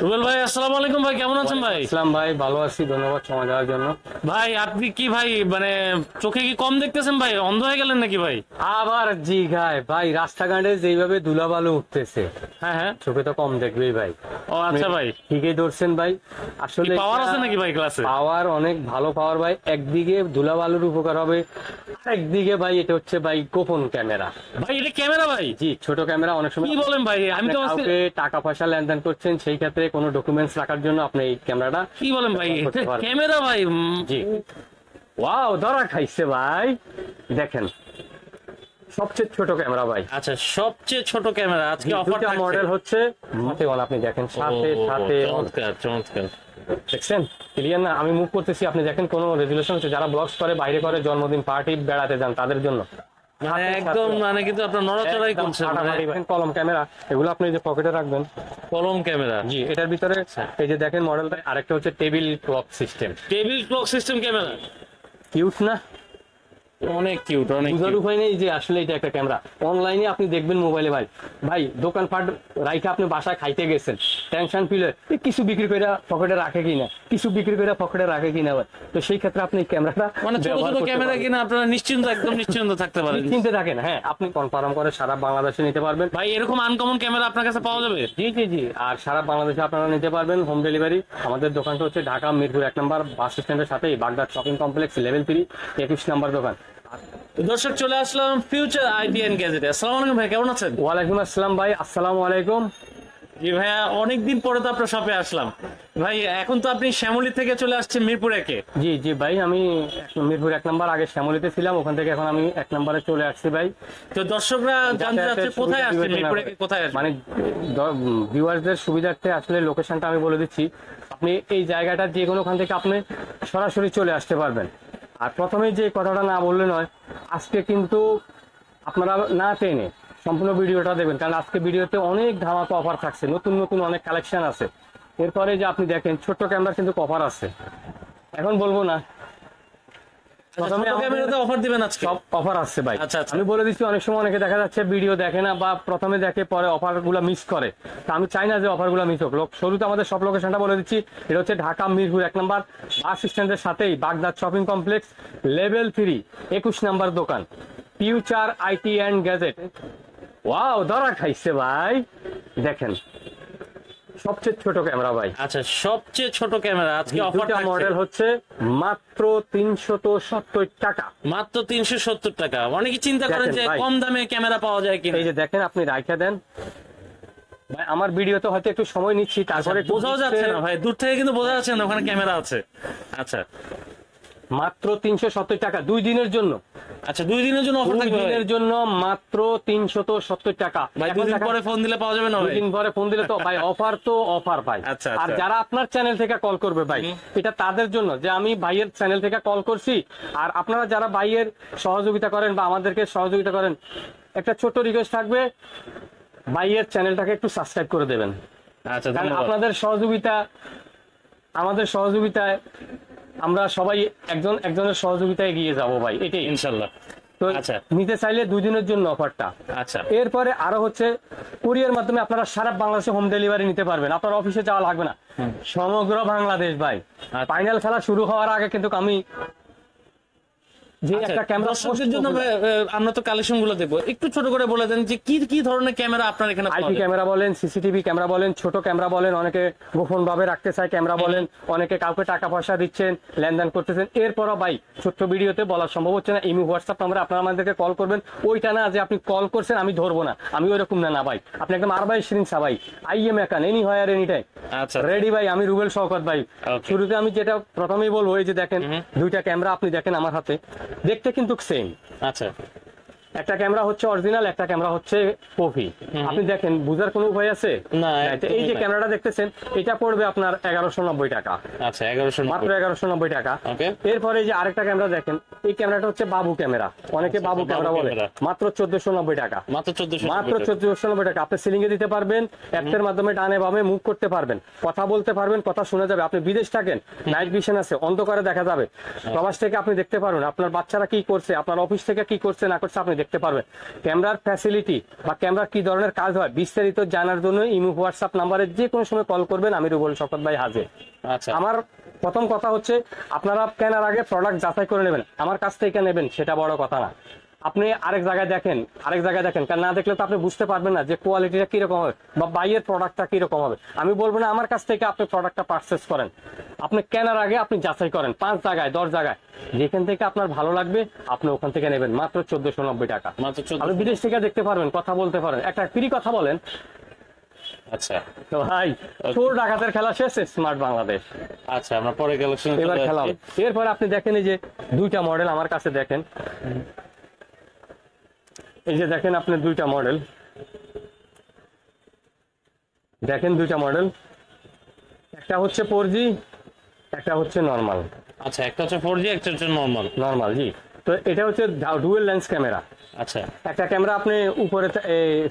রুবেল ভাই, আসসালামু আলাইকুম ভাই, কেমন আছেন ভাই? ইসলাম ভাই, ভালো আছি, ধন্যবাদ সময় দেওয়ার জন্য। ভাই আপনি কি ভাই মানে চোখে কি কম দেখতেছেন ভাই? অন্ধ হয়ে গেলেন নাকি ভাই? আবার জি গায় ভাই, রাস্তাঘাটে যেভাবে ধুলাবালু উঠতেছে, হ্যাঁ হ্যাঁ। চোখে তো কম দেখবেই ভাই। ও আচ্ছা ভাই, ঠিকই ধরছেন ভাই। আসলে পাওয়ার আছে নাকি ভাই ক্লাসে? পাওয়ার অনেক ভালো পাওয়ার ভাই। একদিকে ধুলাবালুর উপকার হবে, একদিকে ভাই এটা হচ্ছে ভাই গোপন ক্যামেরা। ভাই এটা ক্যামেরা ভাই? জি, ছোট ক্যামেরা। অনেক সময় কি বলেন ভাই? আমি তো আজকে কাউকে টাকা পয়সা লেনদেন করছেন, সেই ক্ষেত্রে কোনো ডকুমেন্টস রাখার জন্য আপনি এই ক্যামেরাটা। কি বলেন ভাই? করতে পারবেন। ক্যামেরা ভাই? জি, ওয়াও, ধরা খাইছে ভাই। দেখেন, সবচেয়ে ছোট ক্যামেরা ভাই। আচ্ছা, সবচেয়ে ছোট ক্যামেরা আজকে অফার দুটা মডেল হচ্ছে সাথে অন। আপনি দেখেন সাথে সাথে on। চমৎকার চমৎকার। দেখছেন ক্লিয়ার না? আমি মুভ করতেছি, আপনি দেখেন কোনো রেজুলেশন হচ্ছে। যারা ব্লগস করে, বাইরে করে, জন্মদিন পার্টি বেড়াতে যান, তাদের জন্য মানে একদম মানে কিন্তু আপনার নড়াচড়াই করছেন মানে। কলম ক্যামেরা, এগুলো আপনি যে পকেটে রাখবেন। কলম ক্যামেরা? জি, এটার ভিতরে এই যে দেখেন মডেলটা। আরেকটা হচ্ছে table clock system. Table clock system camera? Cute না? অনেক কিউট, অনেক বুঝার কিউট। উপায় নেই যে আসলে এটা একটা ক্যামেরা। অনলাইনে আপনি দেখবেন মোবাইলে ভাই, ভাই দোকানপাট রাইখে আপনি বাসায় খাইতে গেছেন, টেনশন ফিল কিছু বিক্রি করে পকেটে রাখে কিনা, কিছু বিক্রি করে পকেটে রাখে কিনা ভাই। তো সেই ক্ষেত্রে আপনি ক্যামেরাটা মানে ছোট ছোট ক্যামেরা কিনা আপনারা নিশ্চিন্ত, একদম নিশ্চিন্ত থাকতে পারেন। চিনতে থাকেন। হ্যাঁ, আপনি কনফার্ম করে সারা বাংলাদেশে নিতে পারবেন ভাই। এরকম আনকমন ক্যামেরা আপনার কাছে পাওয়া যাবে? জি জি জি, আর সারা বাংলাদেশে আপনারা নিতে পারবেন হোম ডেলিভারি। আমাদের দোকানটা হচ্ছে ঢাকা মিরপুর 1 নম্বর বাস স্ট্যান্ডের সাথেই বাগদাদ শপিং কমপ্লেক্স লেভেল 3 21 নম্বর দোকান। দর্শক, চলে আসলাম ফিউচার আইটি এন্ড গ্যাজেটে। আসসালামু আলাইকুম ভাই, কেমন আছেন? ওয়ালাইকুম আসসালাম ভাই, আসসালামু আলাইকুম। জি ভাইয়া, অনেকদিন পরে তো আপনার শপে আসলাম ভাই। এখন তো আপনি শ্যামলী থেকে চলে আসছেন মিরপুর 1-এ। জি জি ভাই, আমি মিরপুর 1 নম্বর, আগে শ্যামলীতে ছিলাম, ওখান থেকে এখন আমি 1 নম্বরে চলে আসছি ভাই। তো দর্শকরা জানতে চাচ্ছে কোথায় আসছেন, মিরপুর 1-এ কোথায় আসবেন? মানে ভিউয়ারদের সুবিধার্থে আসলে লোকেশনটা আমি বলে দিচ্ছি। আপনি এই জায়গাটা যে কোনো ওখান থেকে আপনি সরাসরি চলে আসতে পারবেন। আর প্রথমে যে কথাটা না বললে নয়, আজকে কিন্তু আপনারা না টেনে সম্পূর্ণ ভিডিওটা দেখবেন, কারণ আজকে ভিডিওতে অনেক ধামাকা অফার থাকছে, নতুন নতুন অনেক কালেকশন আছে। এরপরে যে আপনি দেখেন ছোট্ট ক্যামেরা কিন্তু অফার আছে, এখন বলবো না। প্রথমে ক্যামেরাতে অফার দিবেন আজকে? সব অফার আসছে ভাই। আচ্ছা আচ্ছা। আমি বলে দিচ্ছি, অনেক সময় অনেকে দেখা যাচ্ছে ভিডিও দেখে না বা প্রথমে দেখে পরে অফার গুলা মিস করে। তা আমি চাই না যে অফার গুলা মিস হোক। শুরুতে আমাদের সব লোকেশনটা বলে দিচ্ছি। এটা হচ্ছে ঢাকা মিরপুর 1 নম্বর বাস স্ট্যান্ডের সাথেই বাগদাদ শপিং কমপ্লেক্স লেভেল 3 21 নম্বর দোকান, future IT and gadget. Wow, ধরা খাইছে ভাই। দেখেন, সবচেয়ে ছোট ক্যামেরা ভাই। আচ্ছা, সবচেয়ে ছোট ক্যামেরা আজকে অফার দুটা মডেল হচ্ছে মাত্র 370 টাকা। মাত্র 370 টাকা। অনেকে চিন্তা করেন যে কম দামে ক্যামেরা পাওয়া যায় কিনা। এই যে দেখেন, আপনি রাইখা দেন ভাই। আমার ভিডিওতে হয়তো একটু সময় নিচ্ছি, তারপরে বোঝাও যাচ্ছে না ভাই, দূর থেকে কিন্তু বোঝা যাচ্ছে না ওখানে ক্যামেরা আছে। আচ্ছা, মাত্র 370 টাকা 2 দিনের জন্য। আচ্ছা, 2 দিনের জন্য অফার 2 থাকবে দিনের জন্য মাত্র 370 টাকা ভাই। 2 দিন পরে ফোন দিলে পাওয়া যাবে না 2 ভাই? দিন পরে ফোন দিলে তো ভাই অফার তো অফার ভাই। আচ্ছা, আর আচ্ছা। যারা আপনার চ্যানেল থেকে কল করবে ভাই, এটা তাদের জন্য যে আমি ভাইয়ের চ্যানেল থেকে কল করছি। আর আপনারা যারা ভাইয়ের সহযোগিতা করেন বা আমাদেরকে সহযোগিতা করেন, একটা ছোট্ট রিকোয়েস্ট থাকবে, ভাইয়ের চ্যানেলটাকে একটু সাবস্ক্রাইব করে দেবেন। আচ্ছা, কারণ ধন্যবাদ। আপনাদের সহযোগিতা, আমাদের সহযোগিতায় আমরা সবাই একজনের সহযোগিতায় এগিয়ে যাব ভাই, এটাই ইনশাআল্লাহ। তো আচ্ছা। নিতে চাইলে 2 দিনের জন্য অফারটা। আচ্ছা, এরপরে আরো হচ্ছে কুরিয়ার মাধ্যমে আপনারা সারা বাংলাদেশে হোম ডেলিভারি নিতে পারবেন। আপনার অফিসে যাওয়া লাগবে না, সমগ্র বাংলাদেশ ভাই। ফাইনাল খেলা শুরু হওয়ার আগে কিন্তু আমি যে একটা ক্যামেরা দর্শকদের জন্য আমরা তো কালেকশন গুলো দেখবো, একটু ছোট করে বলে দেন যে কি কি ধরনের ক্যামেরা আপনার এখানে পাওয়া আইপি যায়? ক্যামেরা বলেন, সিসিটিভি ক্যামেরা বলেন, ছোট ক্যামেরা বলেন, অনেকে গোপন ভাবে রাখতে চায় ক্যামেরা বলেন, অনেকে কাউকে টাকা পয়সা দিচ্ছেন, লেনদেন করতেছেন। এরপরও ভাই ছোট্ট ভিডিওতে বলা সম্ভব হচ্ছে না। ইমো হোয়াটসঅ্যাপ নাম্বারে আপনারা আমাদেরকে কল করবেন। ওইটা না যে আপনি কল করছেন আমি ধরবো না, আমি ওইরকম না ভাই। আপনি একদম আরবাই শিরিনসা ভাই, আইএম একান এনি হায়ার এনি টাইম। আচ্ছা, রেডি ভাই, আমি রুবেল শওকত ভাই। Okay. শুরুতে আমি যেটা প্রথমেই বলবো, এই যে দেখেন দুইটা ক্যামেরা আপনি দেখেন আমার হাতে, দেখতে কিন্তু সেম। আচ্ছা। একটা ক্যামেরা হচ্ছে অরিজিনাল, একটা ক্যামেরা হচ্ছে কপি। আপনি দেখেন, বুঝার কোনো উপায় আছে? না, এই যে ক্যামেরাটা দেখতেছেন, এটা পড়বে আপনার 1190 টাকা। আচ্ছা, 1190, মাত্র 1190 টাকা। ওকে। এরপরে যে আরেকটা ক্যামেরা দেখেন, এই ক্যামেরাটা হচ্ছে বাবু ক্যামেরা, অনেকে বাবু ক্যামেরা বলে, মাত্র 1490 টাকা। মাত্র 1490, মাত্র 1490 টাকা। আপনি সিলিং এ দিতে পারবেন, অ্যাপের মাধ্যমে ডানে বামে মুভ করতে পারবেন, কথা বলতে পারবেন, কথা শোনা যাবে। আপনি বিদেশ থাকেন, নাইট ভিশন আছে, অন্ধকারে দেখা যাবে। প্রবাস থেকে আপনি দেখতে পারবেন আপনার বাচ্চারা কি করছে, আপনার অফিস থেকে কি করছে না করছে আপনি দেখতে পারবেন। ক্যামেরার ফ্যাসিলিটি বা ক্যামেরা কি ধরনের কাজ হয় বিস্তারিত জানার জন্য ইমো হোয়াটসঅ্যাপ নাম্বারে যে কোনো সময় কল করবেন, আমি রুবেল শওকত ভাই হাজির। আচ্ছা আমার প্রথম কথা হচ্ছে আপনারা কেনার আগে প্রোডাক্ট যাচাই করে নেবেন, আমার কাছ থেকে নেবেন সেটা বড় কথা না। আপনি আরেক জায়গায় দেখেন, কারণ না দেখলে তো আপনি বুঝতে পারবেন না যে কোয়ালিটিটা কিরকম হবে বা বাইরের প্রোডাক্টটা কিরকম হবে। আমি বলবো না আমার কাছ থেকে আপনি প্রোডাক্টটা পারচেস করেন, আপনি কেনার আগে আপনি যাচাই করেন 5 জায়গায় 10 জায়গায়, যেখান থেকে আপনার ভালো লাগবে আপনি ওখান থেকে নেবেন মাত্র 1490 টাকা। মাত্র 14। আপনি বিদেশ থেকে দেখতে পারবেন, কথা বলতে পারেন, একটা ফ্রি কথা বলেন। আচ্ছা তো ভাই চোর ডাকাতের খেলা শেষ, স্মার্ট বাংলাদেশ। আচ্ছা আমরা পরে কালেকশন এবার খেলা হবে। এরপরে আপনি দেখেন এই যে 2টা মডেল আমার কাছে দেখেন, এই যে দেখেন আপনি 2টা মডেল দেখেন, 2টা মডেল, একটা হচ্ছে 4G, একটা হচ্ছে নর্মাল। আচ্ছা একটা হচ্ছে 4G, একটা হচ্ছে নরমাল। জি। তো এটা হচ্ছে ডুয়েল লেন্স ক্যামেরা। আচ্ছা একটা ক্যামেরা আপনি উপরে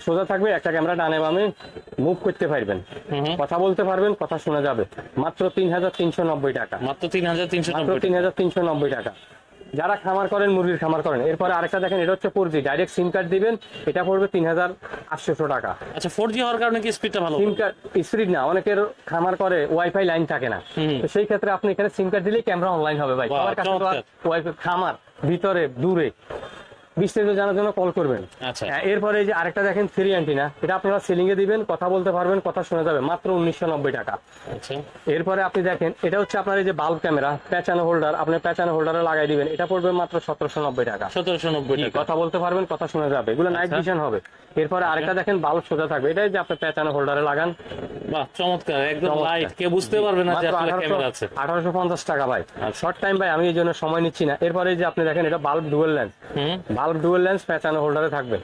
সোজা থাকবে, একটা ক্যামেরা ডানে বামে মুভ করতে পারবেন, কথা বলতে পারবেন, কথা শোনা যাবে। মাত্র 3390 টাকা। মাত্র 3390। 3390 টাকা। যারা খামার করেন, মুরগির খামার করেন। এরপরে আরেকটা দেখেন, এটা হচ্ছে 4G, ডাইরেক্ট সিম কার্ড দিবেন, এটা পড়বে 3800 টাকা। আচ্ছা 4G হওয়ার কারণে কি স্পিডটা ভালো? সিম কার্ড স্পিড না, অনেকের খামার করে ওয়াইফাই লাইন থাকে না, তো সেই ক্ষেত্রে আপনি এখানে সিম কার্ড দিলেই ক্যামেরা অনলাইন হবে ভাই। বাহ, সবার কাছে তো চমৎকার। ওয়াইফাই খামার ভিতরে দূরে বিস্তারিত জানার জন্য কল করবেন। আচ্ছা এরপরে এই যে আরেকটা দেখেন 3 অ্যান্টিনা, এটা আপনারা সিলিং এ দিবেন, কথা বলতে পারবেন, কথা শোনা যাবে, মাত্র 1990 টাকা। আচ্ছা এরপরে আপনি দেখেন এটা হচ্ছে আপনার এই যে বাল্ব ক্যামেরা, পেঁচানো হোল্ডার, আপনি পেঁচানো হোল্ডারে লাগাই দিবেন, এটা পড়বে মাত্র 1790 টাকা। 1790 জি, টাকা। কথা বলতে পারবেন, কথা শোনা যাবে, এগুলো নাইট আচ্ছা। ভিশন হবে। এরপরে আরেকটা দেখেন বাল্ব সোজা থাকবে, এটাই যে আপনি পেঁচানো হোল্ডারে লাগান, বাহ চমৎকার, একদম চমৎকার। লাইট, কেউ বুঝতে পারবে না যে মাত্র আসলে ক্যামেরা আছে। 1850 টাকা ভাই। আচ্ছা। শর্ট টাইম ভাই, আমি এই জন্য সময় নিচ্ছি না। এরপরে এই যে আপনি দেখেন এটা bulb dual lens, bulb dual lens পেঁচানো হোল্ডারে থাকবে,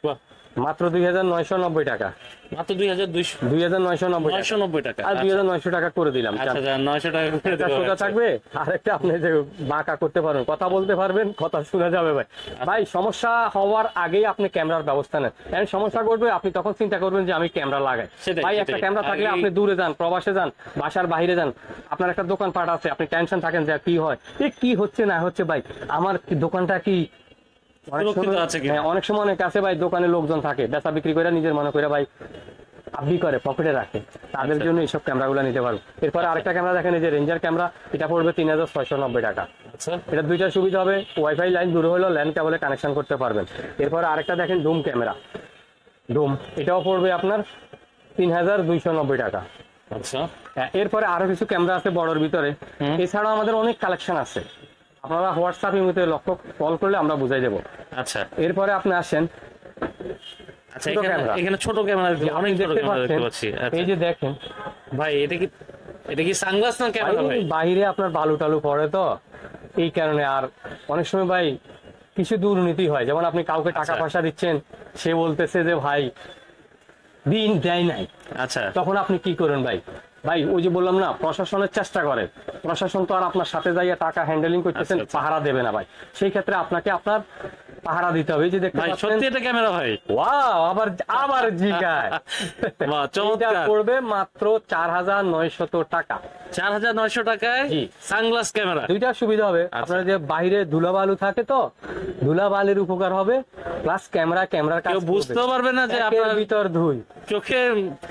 বাহ মাত্র 2990 টাকা। মাত্র 2200 2990 টাকা। 990 টাকা। আর 2900 টাকা করে দিলাম। আচ্ছা 900 টাকা করে একটা দেবো। সোজা থাকবে, আরেকটা আপনি যে বাঁকা করতে পারবেন, কথা বলতে পারবেন, কথা শোনা যাবে ভাই। ভাই সমস্যা হওয়ার আগেই আপনি ক্যামেরার ব্যবস্থা নেন, কারণ সমস্যা করবে আপনি তখন চিন্তা করবেন যে আমি ক্যামেরা লাগাই। সেটাই, ভাই সেটাই। একটা ক্যামেরা থাকলে আর আপনি দূরে যান, প্রবাসে যান, বাসার বাইরে যান, আপনার একটা দোকান পাট আছে, আপনি টেনশন থাকেন যে কি হয়, কি হচ্ছে না হচ্ছে, ভাই আমার দোকানটা কি সুরক্ষিত আছে কিনা? হ্যাঁ, অনেক সময় অনেক আছে ভাই, দোকানে লোকজন থাকে, বেচা বিক্রি করে নিজের মনে করে ভাই আপনি করে পকেটে রাখে, তাদের জন্য এইসব ক্যামেরাগুলো নিতে পারবো। এরপরে আরেকটা ক্যামেরা দেখেন, এই যে রেঞ্জার ক্যামেরা, এটা পড়বে 3690 টাকা। আচ্ছা এটা 2টা সুবিধা হবে, ওয়াইফাই লাইন দূরে হলেও ল্যান্ড কেবলে কানেকশন করতে পারবেন। এরপরে আরেকটা দেখেন ডুম ক্যামেরা, ডুম, এটাও পড়বে আপনার 3290 টাকা। আচ্ছা হ্যাঁ, এরপরে আরো কিছু ক্যামেরা আছে বড়র ভিতরে, এছাড়াও আমাদের অনেক কালেকশন আছে, আপনারা হোয়াটসঅ্যাপ ইমোতে লক্ষ্য কল করলে আমরা বুঝাই দেবো। আচ্ছা এরপরে আপনি আসেন, আচ্ছা ছোট ক্যামেরা। এখানে ছোট ক্যামেরা, অনেক ছোট দেখতে ক্যামেরা দেখতে পাচ্ছেন, পাচ্ছি। আচ্ছা এই যে দেখেন ভাই এটা কি সানগ্লাস না ক্যামেরা ভাই? বাইরে আপনার বালু টালু পড়ে তো এই কারণে, আর অনেক সময় ভাই কিছু দুর্নীতি হয়, যেমন আপনি কাউকে টাকা আচ্ছা। পয়সা দিচ্ছেন, সে বলতেছে যে ভাই দিন দেয় নাই, আচ্ছা তখন আপনি কি করেন ভাই? ভাই ওই যে বললাম না, প্রশাসনের চেষ্টা করে, প্রশাসন তো আর আপনার সাথে যাইয়া টাকা হ্যান্ডেলিং করতেছেন, আচ্ছা, আচ্ছা। পাহারা দেবে না ভাই, সেই ক্ষেত্রে আপনাকে আপনার পাহারা দিতে হবে। এই যে দেখতে ভাই পাচ্ছেন, সত্যি এটা ক্যামেরা ভাই? ওয়াও, আবার আবার জিগায়। বাহ এটা চমৎকার। পড়বে মাত্র 4900 টাকা। 4900 টাকায় জি। Sunglass camera. 2টা সুবিধা হবে, আপনার যে বাইরে ধুলাবালু থাকে তো ধুলাবালির উপকার হবে, প্লাস ক্যামেরার কাজ কেউ বুঝতেও পারবে না যে আপনার আপনার ভিতর ধুই। চোখে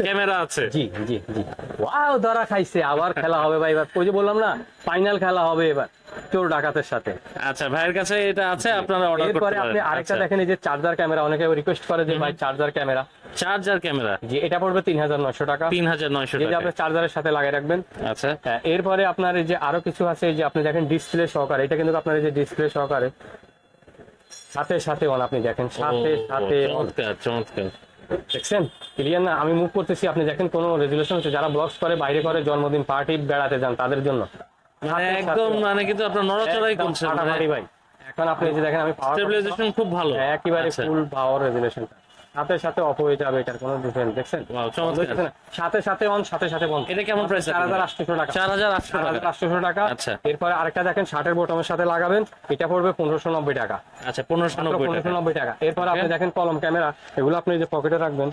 ক্যামেরা আছে। জি জি জি, ওয়াও, ধরা খাইছে, আবার খেলা হবে ভাই, এবার ওই যে বললাম না ফাইনাল খেলা হবে এবার চোর ডাকাতের সাথে। আচ্ছা ভাইয়ের কাছে এটা আছে, আপনারা অর্ডার করতে এরপরে আপনি পারেন। আরেকটা আচ্ছা, দেখেন, এই যে চার্জার ক্যামেরা, অনেকে রিকোয়েস্ট করে যে ভাই চার্জার ক্যামেরা, চার্জার ক্যামেরা জি, এটা পড়বে 3900 টাকা। 3900 যেটা টাকা। আপনি চার্জারের সাথে লাগিয়ে রাখবেন। আচ্ছা হ্যাঁ, এরপরে আপনার এই যে আরো কিছু আছে, এই যে আপনি দেখেন ডিসপ্লে সহকারে, এটা কিন্তু আপনার এই যে ডিসপ্লে সহকারে সাথে সাথে অন, আপনি দেখেন সাথে সাথে on। চমৎকার চমৎকার। দেখছেন ক্লিয়ার না? আমি মুভ করতেছি, আপনি দেখেন কোনো রেজুলেশন হচ্ছে, যারা ব্লগস করে, বাইরে করে, জন্মদিন পার্টি বেড়াতে যান, তাদের জন্য মানে একদম মানে কিন্তু আপনার নড়াচড়াই করছে, মানে ফাটাফাটি ভাই। এখন আপনি এই যে দেখেন, আমি পাওয়ার স্টেবিলাইজেশন খুব ভালো। একেবারে আচ্ছা। ফুল পাওয়ার রেজুলেশন, সাথে সাথে অফ হয়ে যাবে, এটার কোনো ডিফারেন্স দেখছেন? Wow, চমৎকার। দেখছেন? সাথে সাথে অন, সাথে সাথে বন্ধ। এটা কেমন প্রাইস? 4800 টাকা। 4800 টাকা। 4800 টাকা। আচ্ছা। এরপরে আরেকটা দেখেন শার্টের বোতামের সাথে লাগাবেন, এটা পড়বে 1590 টাকা। আচ্ছা 1590 টাকা। 1590 টাকা। এরপরে আপনি Okay. দেখেন কলম ক্যামেরা, এগুলো আপনি এই যে পকেটে রাখবেন।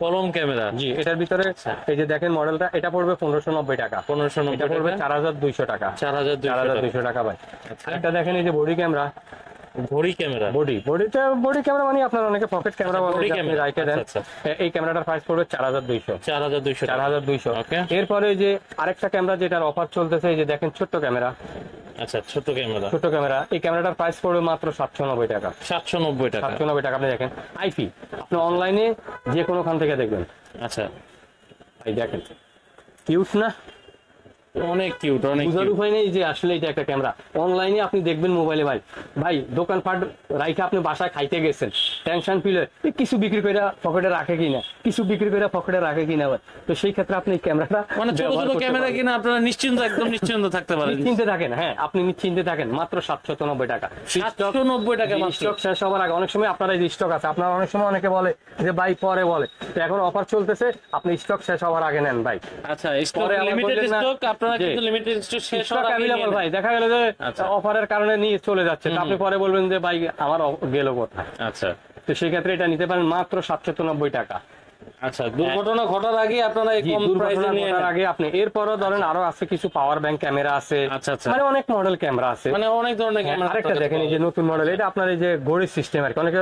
কলম ক্যামেরা। জি, এটার ভিতরে এই যে দেখেন মডেলটা, এটা পড়বে 1590 টাকা। 1590 এটা পড়বে টাকা। 4200 টাকা। 4200 টাকা। 4200 টাকা ভাই। আচ্ছা। একটা দেখেন এই যে বডি ক্যামেরা, ঘড়ি ক্যামেরা। বডি ক্যামেরা মানে আপনার অনেকে পকেট ক্যামেরা বলে, body যে আপনি camera, রাইখে দেন। আচ্ছা, এই ক্যামেরাটার প্রাইস পড়বে 4200। 4200 টাকা। 4200। ওকে। এরপরে যে আরেকটা ক্যামেরা যেটার অফার চলতেছে, এই যে দেখেন ছোট্ট ক্যামেরা, আচ্ছা, ছোট ক্যামেরা। ছোট ক্যামেরা, এই ক্যামেরাটার প্রাইস পড়বে মাত্র 790 টাকা। 790 টাকা। 790 টাকা। আপনি দেখেন আইপি, আপনি অনলাইনে যে কোনো খান থেকে দেখবেন। আচ্ছা, এই দেখেন কিউট না? অনেক কিউট, অনেক বুঝার কিউট। উপায় নেই যে আসলে এটা একটা ক্যামেরা। অনলাইনে আপনি দেখবেন মোবাইলে, ভাই ভাই দোকানপাট রাইখে আপনি বাসায় খাইতে গেছেন, টেনশন ফিল হয় কিছু বিক্রি করে পকেটে রাখে কিনা, কিছু বিক্রি করে পকেটে রাখে কিনা ভাই। তো সেই ক্ষেত্রে আপনি ক্যামেরাটা মানে ছোট ছোট ক্যামেরা কিনা আপনারা নিশ্চিন্ত, একদম নিশ্চিন্ত থাকতে পারেন। নিশ্চিন্তে থাকেন। হ্যাঁ, আপনি নিশ্চিন্তে থাকেন। মাত্র 790 টাকা। 790 টাকা মাত্র। স্টক শেষ হবার আগে অনেক সময় আপনার এই স্টক আছে, আপনার অনেক সময় অনেকে বলে যে ভাই পরে বলে, তো এখন অফার চলতেছে, আপনি স্টক শেষ হওয়ার আগে নেন ভাই। আচ্ছা, স্টক পরে আবার লিমিটেড বললেন না স্টক, আপনারা যে কিন্তু লিমিটেড স্টক শেষ স্টক হওয়ার আগে নিয়ে অ্যাভেলেবল নেন। ভাই, দেখা গেল যে আচ্ছা। অফারের কারণে নিয়ে চলে যাচ্ছে, তো আপনি পরে বলবেন যে ভাই আমার গেল কোথায়। আচ্ছা তো সেই ক্ষেত্রে এটা নিতে পারেন মাত্র 790 টাকা। আচ্ছা, দুর্ঘটনা ঘটার আগে আপনারা এই জি, কম প্রাইসে দুর্ঘটনা নিয়ে ঘটার নেন। আগে আপনি। এরপরও ধরেন আরো আছে কিছু পাওয়ার ব্যাংক ক্যামেরা আছে, আচ্ছা, আচ্ছা। মানে অনেক মডেল ক্যামেরা আছে। মানে অনেক ধরনের ক্যামেরা। আরেকটা দেখেন, এই যে নতুন মডেল, এটা আপনার এই যে ঘড়ির সিস্টেম আর কি। অনেকে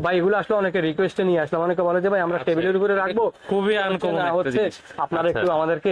ভাই এগুলো আসলে অনেকে রিকোয়েস্টে নিয়ে আসলাম, অনেকে বলে যে ভাই আমরা টেবিলের উপরে রাখবো, খুবই আনকমন না একটা হচ্ছে জিনিস। আপনারা আচ্ছা। একটু আমাদেরকে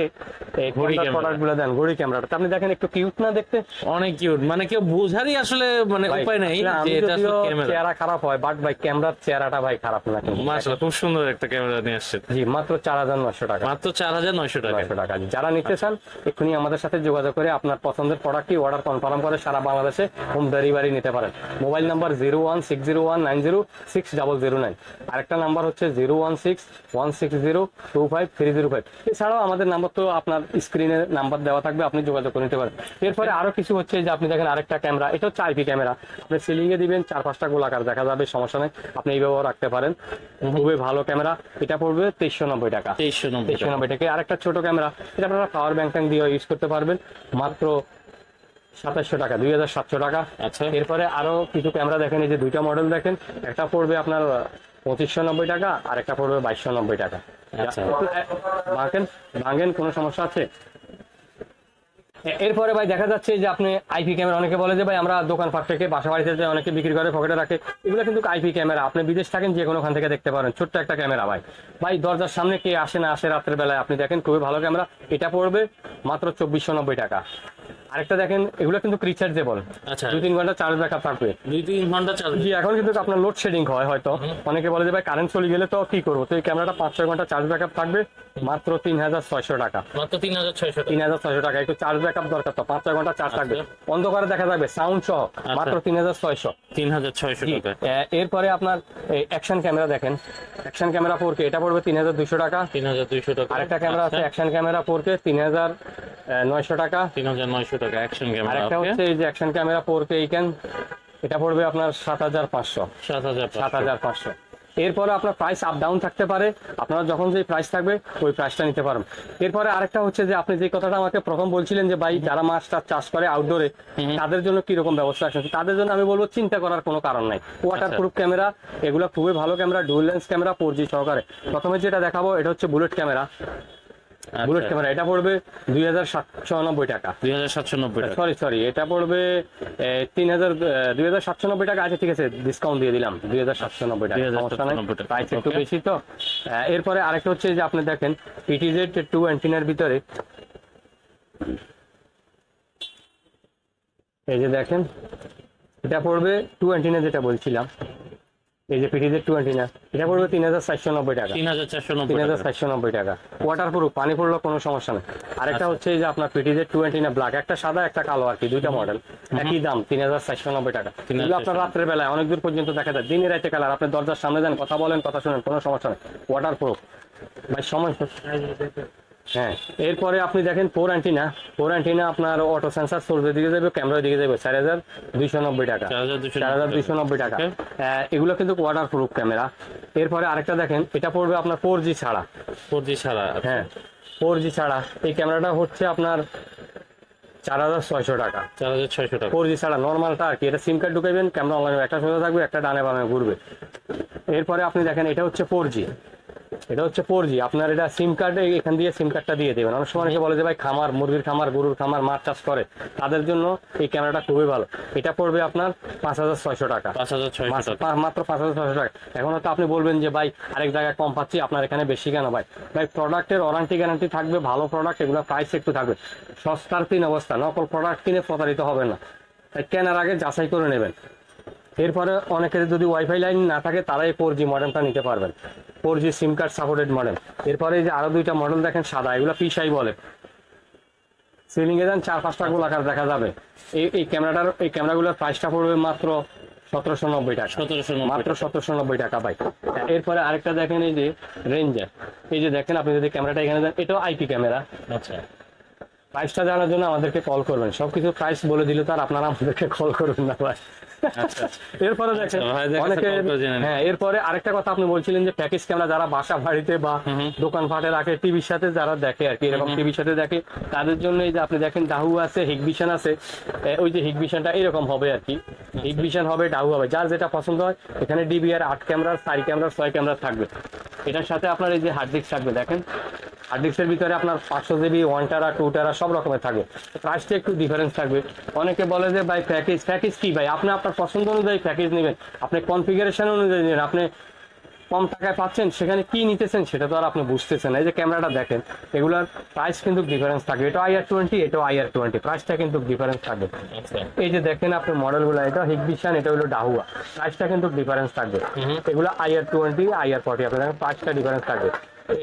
এই ঘড়ি ঘড়ি ক্যামেরা। প্রোডাক্ট গুলো দেন, ঘড়ি ক্যামেরাটা। তো আপনি দেখেন একটু কিউট না দেখতে? অনেক কিউট, মানে কেউ বোঝারই আসলে মানে ভাই, উপায় নেই আসলে যে আমি এটা যদিও আসলে ক্যামেরা। চেহারা খারাপ হয়, বাট ভাই ক্যামেরার চেহারাটা ভাই খারাপ না কিন্তু। মাশাআল্লাহ, খুব সুন্দর একটা ক্যামেরা নিয়ে আসছেন। জি, মাত্র 4900 টাকা। মাত্র 4900 টাকা। 900 টাকা। যারা নিতে চান এক্ষুনি আমাদের সাথে যোগাযোগ করে আপনার পছন্দের প্রোডাক্টটি অর্ডার কনফার্ম করে সারা বাংলাদেশে হোম ডেলিভারি নিতে পারেন। Mobile number 01601906009। আরেকটা নাম্বার হচ্ছে 01616025305। এছাড়াও আমাদের নাম্বার তো আপনার স্ক্রিনে নাম্বার দেওয়া থাকবে, আপনি যোগাযোগ করে নিতে পারেন। এরপরে আরো কিছু হচ্ছে যে আপনি দেখেন আরেকটা ক্যামেরা, এটা হচ্ছে আইপি ক্যামেরা। আপনি সিলিং এ দিবেন, 4-5টা গোলাকার দেখা যাবে, সমস্যা নেই, আপনি এইভাবে রাখতে পারেন। খুবই ভালো ক্যামেরা। এটা পড়বে 2390 টাকা। 2390 টাকা। 2390 টাকা। আরেকটা ছোট ক্যামেরা, এটা আপনারা পাওয়ার ব্যাংক দিয়ে ইউজ করতে পারবেন, মাত্র 2700 টাকা, 2700 টাকা। আচ্ছা। এরপরে আরো কিছু ক্যামেরা দেখেন, এই যে দুইটা মডেল দেখেন, একটা পড়বে আপনার 2590 টাকা, আর একটা পড়বে 2290 টাকা। আচ্ছা। ভাঙেন, কোনো সমস্যা আছে? এরপরে ভাই দেখা যাচ্ছে যে আপনি আইপি ক্যামেরা, অনেকে বলে যে ভাই আমরা দোকানপাট থেকে বাসা বাড়িতে যে অনেকে বিক্রি করে পকেটে রাখে, এগুলো কিন্তু আইপি ক্যামেরা। আপনি বিদেশ থাকেন যে কোনো খান থেকে দেখতে পারেন, ছোট্ট একটা ক্যামেরা ভাই। ভাই দরজার সামনে কে আসে না আসে রাতের বেলায়, আপনি দেখেন খুবই ভালো ক্যামেরা। এটা পড়বে মাত্র 2490 টাকা। আরেকটা দেখেন, এগুলো কিন্তু রিচার্জেবল, আচ্ছা। 2-3 ঘন্টা চার্জ ব্যাকআপ থাকবে। 2-3 ঘন্টা চার্জ। জি, এখন কিন্তু আপনার লোডশেডিং হয় হয়তো, অনেকে বলে যে ভাই কারেন্ট চলে গেলে তো কি করবো, তো এই ক্যামেরাটা 5-6 ঘন্টা চার্জ ব্যাকআপ থাকবে, মাত্র 3600 টাকা। মাত্র 3600 টাকা। 3600 টাকা। একটু চার্জ ব্যাকআপ দরকার, তো 5-6 ঘন্টা চার্জ থাকবে, অন্ধকারে দেখা যাবে, সাউন্ড সহ, মাত্র 3600। 3600 টাকা। এরপরে আপনার অ্যাকশন ক্যামেরা দেখেন, অ্যাকশন ক্যামেরা 4K, এটা পড়বে 3200 টাকা। 3200 টাকা। আরেকটা ক্যামেরা আছে অ্যাকশন ক্যামেরা 4K, 3900 টাকা। 3900 টাকা অ্যাকশন ক্যামেরা। আরেকটা হচ্ছে এই যে অ্যাকশন ক্যামেরা 4K ইকেন, এটা পড়বে আপনার 7500। 7500। এরপরে আপনার প্রাইস আপ ডাউন থাকতে পারে, আপনারা যখন যে প্রাইস থাকবে ওই প্রাইসটা নিতে পারেন। এরপরে আরেকটা হচ্ছে যে আপনি যে কথাটা আমাকে প্রথম বলছিলেন যে ভাই যারা মাছটা চাষ করে আউটডোরে, তাদের জন্য কি রকম ব্যবস্থা আছে, তাদের জন্য আমি বলবো চিন্তা করার কোনো কারণ নাই। ওয়াটার প্রুফ ক্যামেরা, এগুলো খুবই ভালো camera, dual lens camera 4G সহকারে। প্রথমে যেটা দেখাবো এটা হচ্ছে বুলেট ক্যামেরা। বুলেট ক্যামেরা এটা পড়বে 2790 টাকা। 2790 টাকা। সরি, এটা পড়বে 2790 টাকা। আচ্ছা ঠিক আছে, ডিসকাউন্ট দিয়ে দিলাম 2790 টাকা, সমস্যা নাই, 2790 টাকা। প্রাইস একটু Okay. বেশি তো। এরপরে আরেকটা হচ্ছে যে আপনি দেখেন PTZ 2 অ্যান্টিনার ভিতরে, এই যে দেখেন এটা পড়বে 2 অ্যান্টিনা যেটা বলছিলাম, এই যে PTZ 2 অ্যান্টিনা, এটা পড়বে 3490 টাকা। 3490 টাকা। 3490 টাকা। ওয়াটার প্রুফ, পানি পড়লেও কোনো সমস্যা নেই। আরেকটা হচ্ছে এই যে আপনার PTZ 2 অ্যান্টিনা ব্ল্যাক, একটা সাদা একটা কালো আর কি, দুইটা মডেল, একই দাম 3490 টাকা। এগুলো আপনার রাত্রের বেলায় অনেক দূর পর্যন্ত দেখা যায়, দিনে রাতে কালার, আপনি দরজার সামনে দেন, কথা বলেন, কথা শুনেন, কোনো সমস্যা নেই, ওয়াটার প্রুফ ভাই, সমস্যা। হ্যাঁ, এরপরে আপনি দেখেন 4 অ্যান্টিনা আপনার অটো সেন্সার, সোর্সের দিকে যাবে, ক্যামেরার দিকে যাবে, 4290 টাকা। 4290 টাকা। এগুলো কিন্তু ওয়াটার প্রুফ ক্যামেরা। এরপরে আরেকটা দেখেন, এটা পড়বে আপনার 4G ছাড়া। 4G ছাড়া। হ্যাঁ, 4G ছাড়া। এই ক্যামেরাটা হচ্ছে আপনার 4600 টাকা। 4600 টাকা। 4G ছাড়া নর্মালটা আর কি, এটা সিম কার্ড ঢুকাইবেন, ক্যামেরা অনলাইনে একটা সোজা থাকবে, একটা ডানে বামে ঘুরবে। এরপরে আপনি দেখেন এটা হচ্ছে 4G, এটা হচ্ছে 4G। আপনার এটা সিম কার্ড এখান দিয়ে সিম কার্ডটা দিয়ে দেবেন। অনেক সময় অনেকে বলে যে ভাই খামার, মুরগির খামার, গরুর খামার, মাছ চাষ করে, তাদের জন্য এই ক্যামেরাটা খুবই ভালো। এটা পড়বে আপনার 5,600 টাকা, 5,600 টাকা। মাত্র 5,600 টাকা। এখন হয়তো আপনি বলবেন যে ভাই আরেক জায়গায় কম পাচ্ছি, আপনার এখানে বেশি কেন? ভাই ভাই প্রোডাক্টের ওয়ারেন্টি গ্যারান্টি থাকবে, ভালো প্রোডাক্ট, এগুলো প্রাইস একটু থাকবে সস্তার। 3 অবস্থা, নকল প্রোডাক্ট কিনে প্রতারিত হবে না, তাই কেনার আগে যাচাই করে নেবেন। এরপরে অনেকের যদি ওয়াইফাই লাইন না থাকে তারাই 4G মডেলটা নিতে পারবেন, 4G সিম কার্ড সাপোর্টেড মডেল। এরপরে এই যে আরো দুইটা মডেল দেখেন সাদা, এগুলো পিসাই বলে। সিলিং এ যান 4-5টা গোলাকার দেখা যাবে। এই ক্যামেরাগুলোর প্রাইসটা পড়বে মাত্র 1,790 টাকা, 1,790 মাত্র 1,790 টাকা ভাই। এরপরে আরেকটা দেখেন এই যে রেঞ্জার, এই যে দেখেন আপনি যদি ক্যামেরাটা এখানে দেন, এটাও আইপি ক্যামেরা। আচ্ছা, প্রাইসটা জানার জন্য আমাদেরকে কল করবেন, সবকিছু প্রাইস বলে দিলে তো আর আপনারা আমাদেরকে কল করবেন না ভাই। আচ্ছা। এরপরে দেখেন ভাইদের কাছে অনেকে, call করে জেনে নিন। হ্যাঁ এরপরে আরেকটা কথা আপনি বলছিলেন যে প্যাকেজ ক্যামেরা যারা বাসা বাড়িতে বা দোকান ফাটে রাখে, টিভির সাথে যারা দেখে আর কি, এরকম টিভির সাথে দেখে, তাদের জন্য এই যে আপনি দেখেন ডাহু আছে, হিগভিশন আছে। ওই যে হিগভিশনটা এরকম হবে আর কি, হিগভিশন হবে, ডাহু হবে, যার যেটা পছন্দ হয়। এখানে ডিবিআর 8 ক্যামেরা, 4 ক্যামেরা, 6 ক্যামেরা থাকবে। এটার সাথে আপনার এই যে হার্ড ডিস্ক থাকবে, দেখেন হার্ড ডিস্কের ভিতরে আপনার 500 জিবি, 1 টেরা, 2 টেরা সব রকমের থাকবে। প্রাইসটা একটু ডিফারেন্স থাকবে। অনেকে বলে যে ভাই প্যাকেজ কি ভাই? আপনি আপনার পছন্দ অনুযায়ী প্যাকেজ নেবেন, আপনি কনফিগারেশন অনুযায়ী নেবেন। আপনি কম টাকায় পাচ্ছেন, সেখানে কি নিতেছেন সেটা তো আর আপনি বুঝতেছেন। এই যে ক্যামেরাটা দেখেন, এগুলার প্রাইস কিন্তু ডিফারেন্স থাকবে। এটা IR20, এটাও IR20, প্রাইসটা কিন্তু ডিফারেন্স থাকবে। আচ্ছা, এই যে দেখেন আপনি মডেলগুলো, এটা হিগভিশন, এটা হলো ডাহুয়া, প্রাইসটা কিন্তু ডিফারেন্স থাকবে। এগুলো IR20, IR40, আপনার প্রাইসটা ডিফারেন্স থাকবে।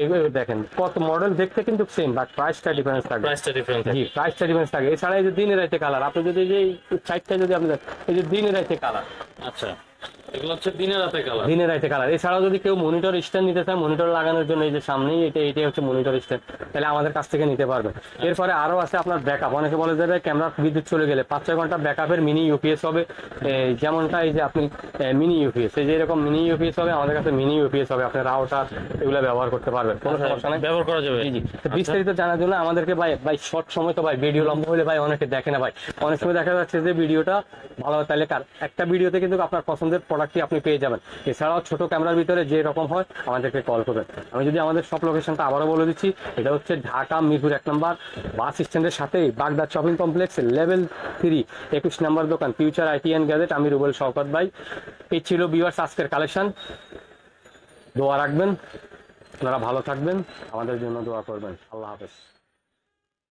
এগুলো দেখেন কত মডেল দেখতে কিন্তু সেম, বাট প্রাইসটা ডিফারেন্স থাকবে। প্রাইসটা ডিফারেন্ট। জি, প্রাইসটা ডিফারেন্স থাকে। এছাড়া এই যে দিনে রাইতে কালার, আপনি যদি এই যে সাইডটা যদি আপনি দেখেন, এই যে দিনে রাইতে কালার, আচ্ছা, এগুলো হচ্ছে দিনের রাতে কালার। দিনে রাইতে কালার। এছাড়াও যদি কেউ মনিটর স্ট্যান্ড নিতে চায়, মনিটর লাগানোর জন্য এই যে সামনেই এটাই হচ্ছে মনিটর স্ট্যান্ড, তাহলে আমাদের কাছ থেকে নিতে পারবেন। এরপরে আরো আছে আপনার ব্যাকআপ। অনেকে বলে যে ক্যামেরা বিদ্যুৎ চলে গেলে 5-6 ঘন্টা ব্যাকআপের মিনি ইউপিএস হবে। যেমনটা এই যে আপনি মিনি ইউপিএস, এই যে এরকম মিনি ইউপিএস হবে, আমাদের কাছে মিনি ইউপিএস হবে, আপনি রাউটার এগুলো ব্যবহার করতে পারবেন, কোনো সমস্যা নেই, ব্যবহার করা যাবে। জি জি। তো বিস্তারিত জানার জন্য আমাদেরকে ভাই শর্ট সময় তো ভাই ভিডিও লম্বা হলে ভাই অনেকে দেখে না ভাই। অনেক সময় দেখা যাচ্ছে যে ভিডিওটা ভালো, তাহলে একটা ভিডিওতে কিন্তু আপনার পছন্দের প্রোডাক্টটি আপনি পেয়ে যাবেন। এছাড়াও ছোট ক্যামেরার ভিতরে যে রকম হয় আমাদেরকে কল করবেন। আমি যদি আমাদের সব লোকেশনটা আবারও বলে দিচ্ছি, এটা হচ্ছে ঢাকা মিরপুর 1 নম্বর বাস স্ট্যান্ডের সাথেই বাগদা শপিং কমপ্লেক্স, লেভেল 3, 21 নম্বর দোকান, ফিউচার আইটি অ্যান্ড গ্যাজেট। আমি রুবেল শওকত ভাই। এই ছিল ভিউয়ার্স আজকের কালেকশন। দোয়া রাখবেন, আপনারা ভালো থাকবেন, আমাদের জন্য দোয়া করবেন। আল্লাহ হাফেজ।